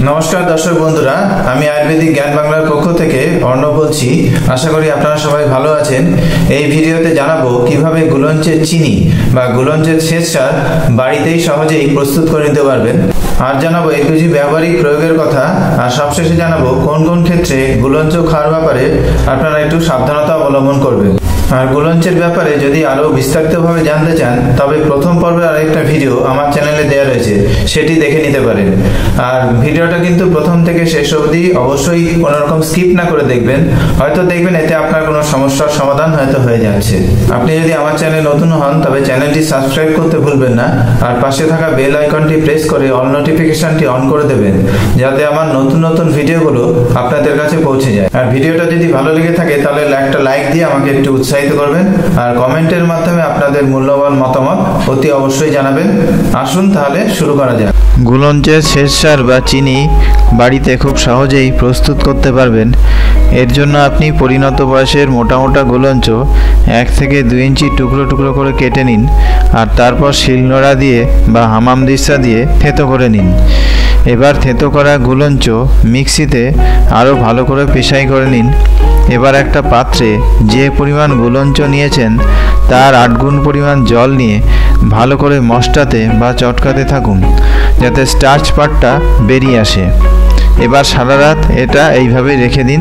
নমস্কার দর্শক বন্ধুরা, আমি আয়ুর্বেদিক জ্ঞান বাংলার পক্ষ থেকে অর্ণব বলছি। আশা করি আপনারা সবাই ভালো আছেন। এই ভিডিওতে জানাবো কিভাবে গুলঞ্চের চিনি বা গুলঞ্চের সেচ সার বাড়িতেই সহজেই প্রস্তুত করে নিতে পারবেন। আর জানাবো কিছু ব্যবহারিক প্রয়োগের কথা। আর সবশেষে জানাবো কোন কোন ক্ষেত্রে গুলঞ্চ খাওয়ার ব্যাপারে আপনারা একটু সাবধানতা অবলম্বন করবেন। আর গুলঞ্চের ব্যাপারে যদি আরো বিস্তারিতভাবে জানতে চান তবে প্রথম পর্বের আরেকটা ভিডিও আমার চ্যানেলে দেওয়া রয়েছে, সেটি দেখে নিতে পারেন। আর ভিডিওটা কিন্তু প্রথম থেকে শেষ অবধি অবশ্যই কোনো রকম স্কিপ না করে দেখবেন। হয়তো দেখবেন এতে আপনার কোনো সমস্যার সমাধান হয়তো হয়ে যাচ্ছে। আপনি যদি আমার চ্যানেলে নতুন হন তবে চ্যানেলটি সাবস্ক্রাইব করতে ভুলবেন না। আর পাশে থাকা বেল আইকনটি প্রেস করে অল নোটিফিকেশনটি অন করে দেবেন, যাতে আমার নতুন নতুন ভিডিওগুলো আপনাদের কাছে পৌঁছে যায়। আর ভিডিওটা যদি ভালো লেগে থাকে তাহলে একটা লাইক দিয়ে আমাকে একটু উৎসাহিত করবেন। আর কমেন্টের মাধ্যমে আপনাদের মূল্যবান মতামত অতি অবশ্যই জানাবেন। আসুন তাহলে শুরু করা যাক। গুলঞ্চের সেচ সার বা চিনি বাড়িতে খুব সহজেই প্রস্তুত করতে পারবেন। এর জন্য আপনি পরিণত বয়সের মোটা মোটা গুলঞ্চ 1 থেকে 2 ইঞ্চি টুকরো টুকরো করে কেটে নিন। আর তারপর শিলনোড়া দিয়ে বা হামামদিস্তা দিয়ে থেতো করে নিন। এবার থেতো করা গুলঞ্চ মিক্সিতে আরও ভালো করে পেশাই করে নিন। এবার একটা পাত্রে যে পরিমাণ গুলঞ্চ নিয়েছেন তার 8 গুণ পরিমাণ জল নিয়ে ভালো করে মশটাতে বা চটকাতে থাকুন, যাতে স্টার্চ পার্টটা বেরিয়ে আসে। এবার সারা রাত এটা এইভাবে রেখে দিন।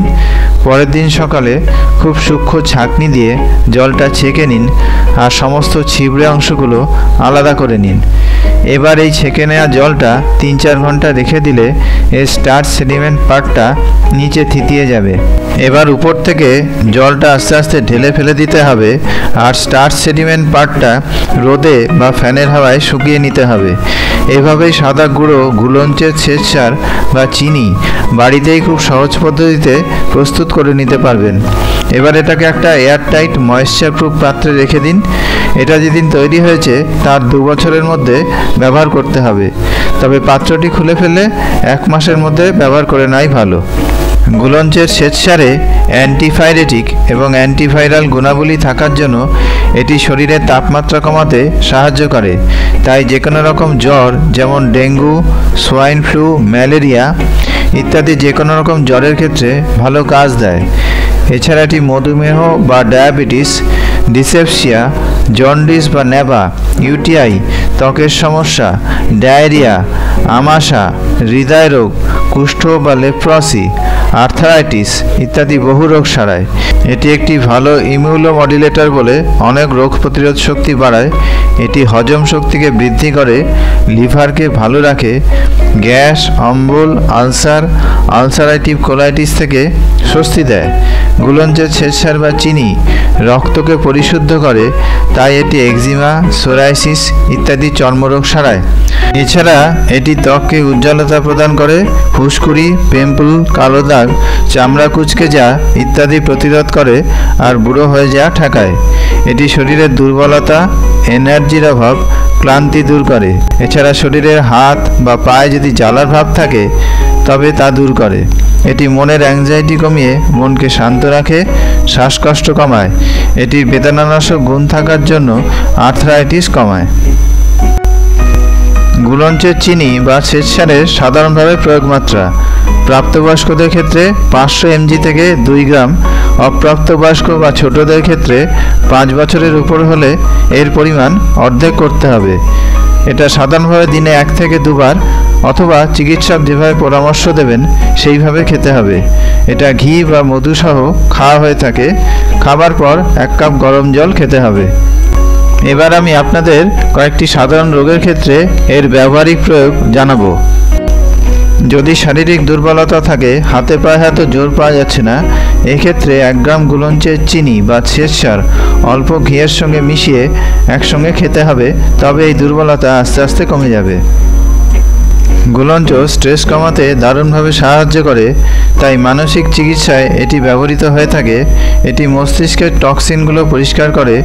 পরের দিন সকালে খুব সূক্ষ্ম ছাঁকনি দিয়ে জলটা ছেঁকে নিন আর সমস্ত ছিবড়ে অংশগুলো আলাদা করে নিন। এবার এই ছেঁকে নেওয়া জলটা 3-4 ঘন্টা রেখে দিলে এই স্টার্চ সেডিমেন্ট পার্টটা নিচে থিতিয়ে যাবে। এবার উপর থেকে জলটা আস্তে আস্তে ঢেলে ফেলে দিতে হবে। আর স্টার্চ সেডিমেন্ট পার্টটা রোদে বা ফ্যানের হাওয়ায় শুকিয়ে নিতে হবে। এভাবেই সাদা গুঁড়ো গুলঞ্চের সেচ সার বা চিনি বাড়িতেই খুব সহজ পদ্ধতিতে প্রস্তুত করে নিতে পারবেন। এবার এটাকে একটা এয়ারটাইট ময়েশ্চার প্রুফ পাত্রে রেখে দিন। এটা যেদিন তৈরি হয়েছে তার 2 বছরের মধ্যে ব্যবহার করতে হবে। তবে পাত্রটি খুলে ফেলে 1 মাসের মধ্যে ব্যবহার করে নেওয়াই ভালো। গুলঞ্চের সেচ সারে অ্যান্টিপাইরেটিক এবং অ্যান্টিভাইরাল গুণাবলী থাকার জন্য এটি শরীরের তাপমাত্রা কমাতে সাহায্য করে। তাই যে কোনো রকম জ্বর, যেমন ডেঙ্গু, সোয়াইন ফ্লু, ম্যালেরিয়া ইত্যাদি যে কোনো রকম জ্বরের ক্ষেত্রে ভালো কাজ দেয়। এছাড়া এটি মধুমেহ বা ডায়াবেটিস, ডিসেপসিয়া, জন্ডিস বা নেবা, ইউটিআই, ত্বকের সমস্যা, ডায়রিয়া, আমাশা, হৃদয় রোগ, কুষ্ঠ বা লেপ্রসি, আর্থারাইটিস ইত্যাদি বহু রোগ সারায়। এটি একটি ভালো ইমিউনোমডুলেটর বলে অনেক রোগ প্রতিরোধ শক্তি বাড়ায়। এটি হজম শক্তিকে বৃদ্ধি করে, লিভারকে ভালো রাখে, গ্যাস, অম্বল, আলসারেটিভ কোলাইটিস থেকে স্বস্তি দেয়। গুলঞ্চের সেচ সার বা চিনি রক্তকে পরিশুদ্ধ করে, তাই এটি এক্সিমা, সোরাইসিস ইত্যাদি চর্মরোগ সারায়। এছাড়া এটি ত্বককে উজ্জ্বলতা প্রদান করে, ফুসকুড়ি, পিম্পল, কালো দাগ, চামড়া কুঁচকে যাওয়া ইত্যাদি প্রতিরোধ করে আর বুড়ো হয়ে যাওয়া ঠেকায়। এটি শরীরের দুর্বলতা, এনার্জির অভাব, ক্লান্তি দূর করে। এছাড়া শরীরের হাত বা পায়ে যদি জ্বালার ভাব থাকে তবে তা দূর করে। এটি মনের অ্যাংজাইটি কমিয়ে মনকে শান্ত রাখে, শ্বাসকষ্ট কমায়। এটির বেদনানাশক গুণ থাকার জন্য আর্থ্রাইটিস কমায়। গুলঞ্চের চিনি বা সেচ সারের সাধারণভাবে প্রয়োগ মাত্রা: প্রাপ্তবয়স্কদের ক্ষেত্রে 500 mg থেকে 2 গ্রাম, অপ্রাপ্তবয়স্ক বা ছোটদের ক্ষেত্রে 5 বছরের উপর হলে এর পরিমাণ অর্ধেক করতে হবে। এটা সাধারণভাবে দিনে 1 থেকে 2 বার অথবা চিকিৎসক যেভাবে পরামর্শ দেবেন সেইভাবে খেতে হবে। এটা ঘি বা মধু সহ খাওয়া হয়ে থাকে। খাবার পর 1 কাপ গরম জল খেতে হবে। এবার আমি আপনাদের কয়েকটি সাধারণ রোগের ক্ষেত্রে এর ব্যবহারিক প্রয়োগ জানাবো। যদি শারীরিক দুর্বলতা থাকে, হাতে পায়ে হয়তো জোর পাওয়া যাচ্ছে না, এক্ষেত্রে 1 গ্রাম গুলঞ্চের চিনি বা সেচ সার অল্প ঘিয়ের সঙ্গে মিশিয়ে একসঙ্গে খেতে হবে। তবে এই দুর্বলতা আস্তে আস্তে কমে যাবে। গুলঞ্চ স্ট্রেস কমাতে দারুণভাবে সাহায্য করে, তাই মানসিক চিকিৎসায় এটি ব্যবহৃত হয়ে থাকে। এটি মস্তিষ্কের টক্সিনগুলো পরিষ্কার করে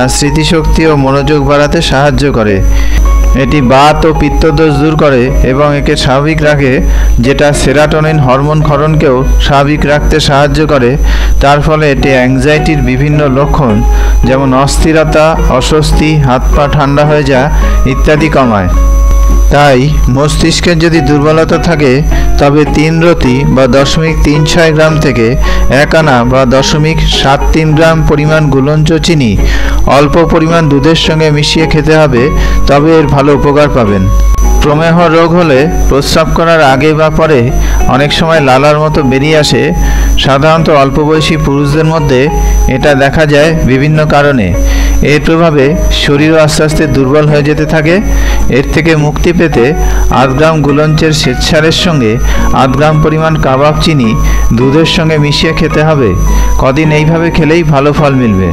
আর স্মৃতিশক্তি ও মনোযোগ বাড়াতে সাহায্য করে। এটি বাত ও পিত্তদোষ দূর করে এবং একে স্বাভাবিক রাখে, যেটা সেরাটোনিন হরমোন ক্ষরণকেও স্বাভাবিক রাখতে সাহায্য করে। তার ফলে এটি অ্যাংজাইটির বিভিন্ন লক্ষণ যেমন অস্থিরতা, অস্বস্তি, হাত পা ঠান্ডা হয়ে যাওয়া ইত্যাদি কমায়। তাই মস্তিষ্কের যদি দুর্বলতা থাকে তবে 3 রতি বা 0.36 গ্রাম থেকে 1 আনা বা 0.73 গ্রাম পরিমাণ গুলঞ্চ চিনি অল্প পরিমাণ দুধের সঙ্গে মিশিয়ে খেতে হবে, তবে এর ভালো উপকার পাবেন। প্রমেহ রোগ হলে প্রস্রাব করার আগে বা পরে অনেক সময় লালার মতো বেরিয়ে আসে। সাধারণত অল্প বয়সী পুরুষদের মধ্যে এটা দেখা যায় বিভিন্ন কারণে। এর প্রভাবে শরীরও আস্তে আস্তে দুর্বল হয়ে যেতে থাকে। এর থেকে মুক্তি পেতে 8 গ্রাম গুলঞ্চের শ্বেতসারের সঙ্গে 8 গ্রাম পরিমাণ কাবাব চিনি দুধের সঙ্গে মিশিয়ে খেতে হবে। কদিন এইভাবে খেলেই ভালো ফল মিলবে।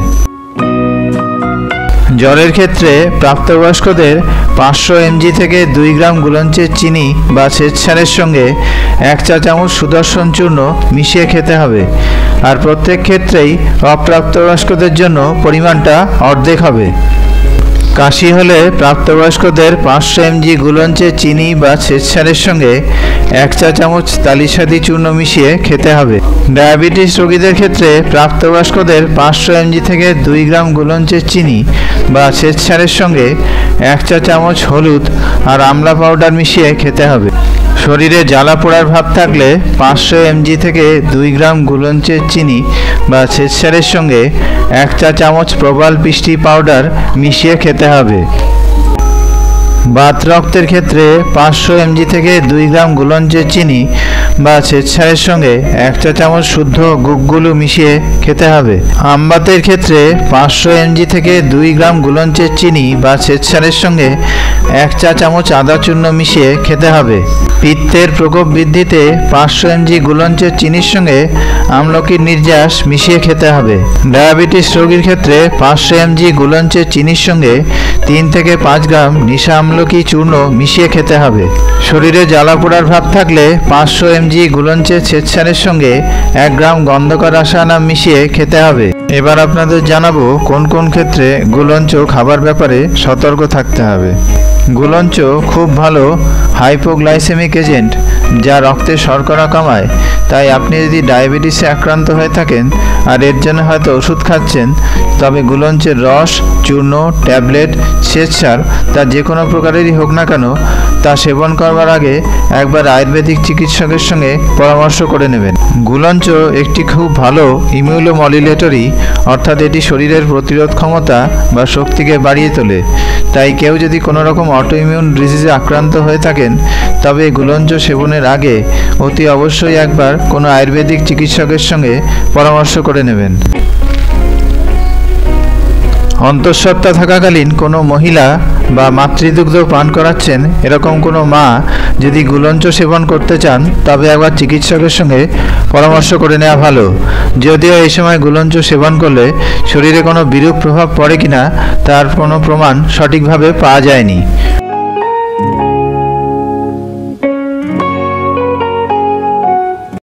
জ্বরের ক্ষেত্রে প্রাপ্তবয়স্কদের 500 mg থেকে 2 গ্রাম গুলঞ্চের চিনি বা শ্বেতসারের সঙ্গে 1 চা চামচ সুদর্শন চূর্ণ মিশিয়ে খেতে হবে। আর প্রত্যেক ক্ষেত্রেই অপ্রাপ্তবয়স্কদের জন্য পরিমাণটা অর্ধেক হবে। কাশি হলে প্রাপ্তবয়স্কদের 500 mg গুলঞ্চের চিনি বা শ্বেতসারের সঙ্গে 1 চা চামচ তালিসাদি চূর্ণ মিশিয়ে খেতে হবে। ডায়াবেটিস রোগীদের ক্ষেত্রে প্রাপ্তবয়স্কদের 500 mg থেকে 2 গ্রাম গুলঞ্চের চিনি বা শ্বেতসারের সঙ্গে 1 চা চামচ হলুদ আর আমলা পাউডার মিশিয়ে খেতে হবে। শরীরে জ্বালা পোড়ার ভাব থাকলে 500 mg থেকে 2 গ্রাম গুলঞ্চের চিনি বা শ্বেতসারের সঙ্গে 1 চা চামচ প্রবাল পিষ্টি পাউডার মিশিয়ে খেতে হবে। বাত রক্তের ক্ষেত্রে 500 mg থেকে 2 গ্রাম গুলঞ্চের চিনি বা শ্বেতসারের সঙ্গে 1 চা চামচ শুদ্ধ গুগগুলো মিশিয়ে খেতে হবে। আমবাতের ক্ষেত্রে 500 mg থেকে 2 গ্রাম গুলঞ্চের চিনি বা শ্বেতসারের সঙ্গে 1 চা চামচ আদা চূর্ণ মিশিয়ে খেতে হবে। পিত্তের প্রকোপ বৃদ্ধিতে 500 mg গুলঞ্চের চিনির সঙ্গে আমলকির নির্যাস মিশিয়ে খেতে হবে। ডায়াবেটিস রোগীর ক্ষেত্রে 500 mg গুলঞ্চের চিনির সঙ্গে 3 থেকে 5 গ্রাম নিশা আমলকি চূর্ণ মিশিয়ে খেতে হবে। শরীরে জ্বালা পোড়ার ভাব থাকলে 500 mg গুলঞ্চের শ্বেতসারের সঙ্গে 1 গ্রাম গন্ধকর রাসায়নিক মিশিয়ে খেতে হবে। এবার আপনাদের জানাবো কোন কোন ক্ষেত্রে গুলঞ্চ খাবার ব্যাপারে সতর্ক থাকতে হবে। গুলঞ্চ খুব ভালো হাইপোগ্লাইসেমিক এজেন্ট, যা রক্তে শর্করা কমায়। তাই আপনি যদি ডায়াবেটিসে আক্রান্ত হয়ে থাকেন আর এর জন্য হয়তো ওষুধ খাচ্ছেন, তবে গুলঞ্চের রস, চূর্ণ, ট্যাবলেট, শ্বেতসার তা যে কোনো প্রকারেরই হোক না কেন, তা সেবন করবার আগে একবার আয়ুর্বেদিক চিকিৎসকের সঙ্গে পরামর্শ করে নেবেন। গুলঞ্চ একটি খুব ভালো ইমিউনোমডুলেটরি, অর্থাৎ এটি শরীরের প্রতিরোধ ক্ষমতা বা শক্তিকে বাড়িয়ে তোলে। তাই কেউ যদি কোনো রকম অটোইমিউন ডিজিজে আক্রান্ত হয়ে থাকেন, তবে গুলঞ্চ সেবনের আগে অতি অবশ্যই একবার কোনো আয়ুর্বেদিক চিকিৎসকের সঙ্গে পরামর্শ করে নেবেন। অন্তঃসত্ত্বা থাকাকালীন কোনো মহিলা বা মাতৃদুগ্ধ পান করাচ্ছেন এরকম কোনো মা যদি গুলঞ্চ সেবন করতে চান, তবে একবার চিকিৎসকের সঙ্গে পরামর্শ করে নেওয়া ভালো। যদিও এই সময় গুলঞ্চ সেবন করলে শরীরে কোনো বিরূপ প্রভাব পড়ে কিনা তার কোনো প্রমাণ সঠিকভাবে পাওয়া যায়নি।